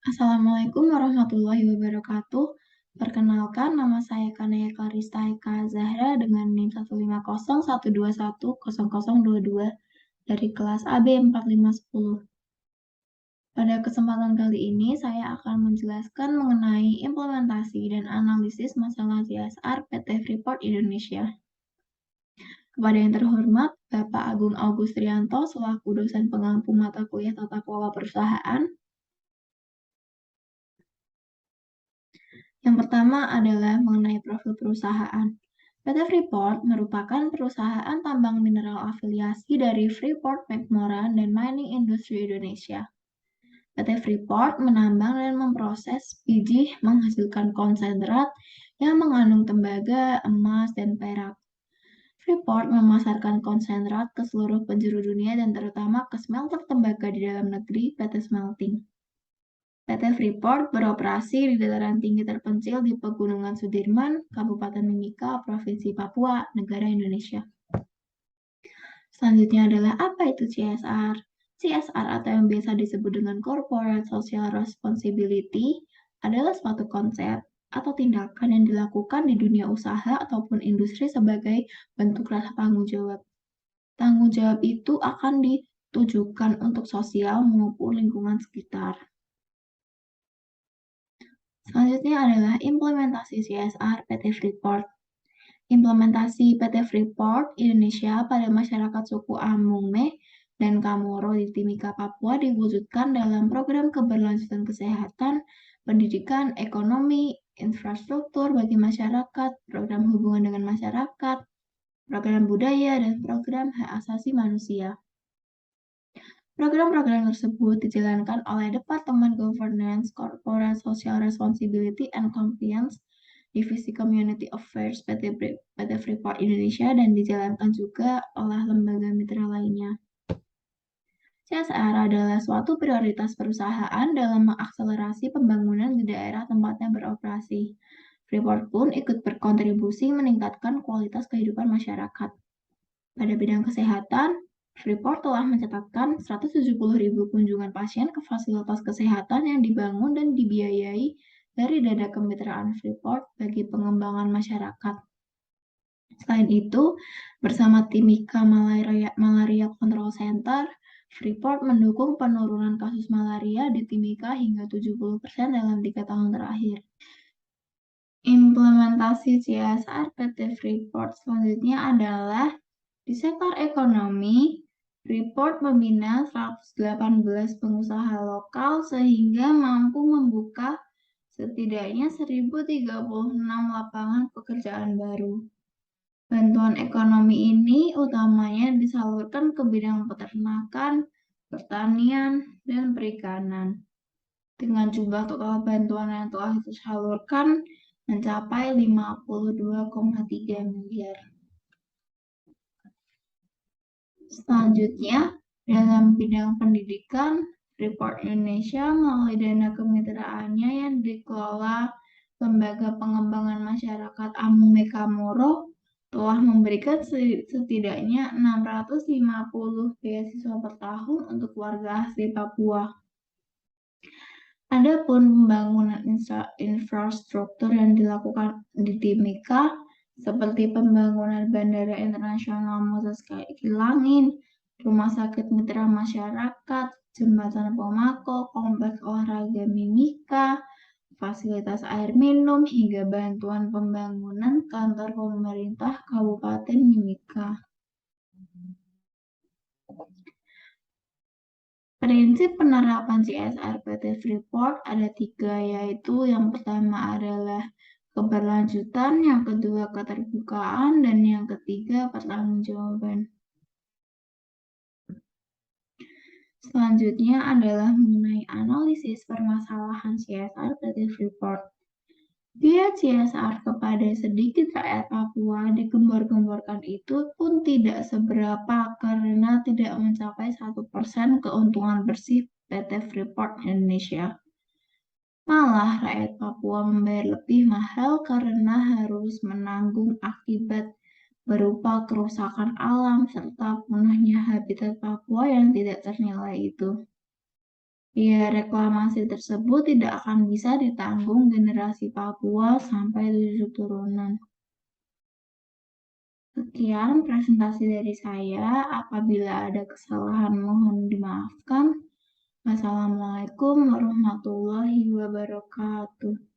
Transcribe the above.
Assalamualaikum warahmatullahi wabarakatuh. Perkenalkan, nama saya Kanaya Clarista Eka Zahra dengan NIM 15012100022 dari kelas AB 4510. Pada kesempatan kali ini, saya akan menjelaskan mengenai implementasi dan analisis masalah CSR PT Freeport Indonesia. Kepada yang terhormat, Bapak Agung Augustrianto selaku dosen pengampu mata kuliah Tata Kelola Perusahaan. Yang pertama adalah mengenai profil perusahaan. PT Freeport merupakan perusahaan tambang mineral afiliasi dari Freeport-McMoRan dan Mining Industry Indonesia. PT Freeport menambang dan memproses biji menghasilkan konsentrat yang mengandung tembaga, emas, dan perak. Freeport memasarkan konsentrat ke seluruh penjuru dunia dan terutama ke smelter tembaga di dalam negeri, PT Smelting. PT Freeport beroperasi di dataran tinggi terpencil di Pegunungan Sudirman, Kabupaten Mimika, Provinsi Papua, Negara Indonesia. Selanjutnya adalah apa itu CSR? CSR atau yang biasa disebut dengan Corporate Social Responsibility adalah suatu konsep atau tindakan yang dilakukan di dunia usaha ataupun industri sebagai bentuk rasa tanggung jawab. Tanggung jawab itu akan ditujukan untuk sosial maupun lingkungan sekitar. Selanjutnya adalah implementasi CSR PT Freeport. Implementasi PT Freeport Indonesia pada masyarakat suku Amungme dan Kamoro di Timika, Papua diwujudkan dalam program keberlanjutan kesehatan, pendidikan, ekonomi, infrastruktur bagi masyarakat, program hubungan dengan masyarakat, program budaya, dan program hak asasi manusia. Program-program tersebut dijalankan oleh Departemen Governance, Corporate Social Responsibility and Compliance, Divisi Community Affairs PT Freeport Indonesia, dan dijalankan juga oleh lembaga mitra lainnya. CSR adalah suatu prioritas perusahaan dalam mengakselerasi pembangunan di daerah tempatnya beroperasi. Freeport pun ikut berkontribusi meningkatkan kualitas kehidupan masyarakat. Pada bidang kesehatan, Freeport telah mencatatkan 170.000 kunjungan pasien ke fasilitas kesehatan yang dibangun dan dibiayai dari dana kemitraan Freeport bagi pengembangan masyarakat. Selain itu, bersama Timika Malaria Control Center, Freeport mendukung penurunan kasus malaria di Timika hingga 70% dalam 3 tahun terakhir. Implementasi CSR PT Freeport selanjutnya adalah di sektor ekonomi, Freeport membina 118 pengusaha lokal sehingga mampu membuka setidaknya 1.036 lapangan pekerjaan baru. Bantuan ekonomi ini utamanya disalurkan ke bidang peternakan, pertanian, dan perikanan. Dengan jumlah total bantuan yang telah disalurkan mencapai 52,3 miliar. Selanjutnya, dalam bidang pendidikan, Freeport Indonesia melalui dana kemitraannya yang dikelola Lembaga Pengembangan Masyarakat Amungme Kamoro telah memberikan setidaknya 650 beasiswa per tahun untuk warga asli Papua. Adapun pembangunan infrastruktur yang dilakukan di Timika seperti pembangunan Bandara Internasional Moses Kilangin, Rumah Sakit Mitra Masyarakat, Jembatan Pomako, Kompleks Olahraga Mimika, fasilitas air minum, hingga bantuan pembangunan kantor pemerintah Kabupaten Mimika. Prinsip penerapan CSR PT Freeport ada 3, yaitu yang pertama adalah keberlanjutan, yang kedua keterbukaan, dan yang ketiga pertanggungjawaban. Selanjutnya adalah mengenai analisis permasalahan CSR PT Freeport. Biaya CSR kepada sedikit rakyat Papua digembor-gemborkan itu pun tidak seberapa karena tidak mencapai 1% keuntungan bersih PT Freeport Indonesia. Malah rakyat Papua membayar lebih mahal karena harus menanggung akibat berupa kerusakan alam serta punahnya habitat Papua yang tidak ternilai itu. Biaya reklamasi tersebut tidak akan bisa ditanggung generasi Papua sampai 7 turunan. Sekian presentasi dari saya. Apabila ada kesalahan, mohon dimaafkan. Wassalamualaikum warahmatullahi wabarakatuh.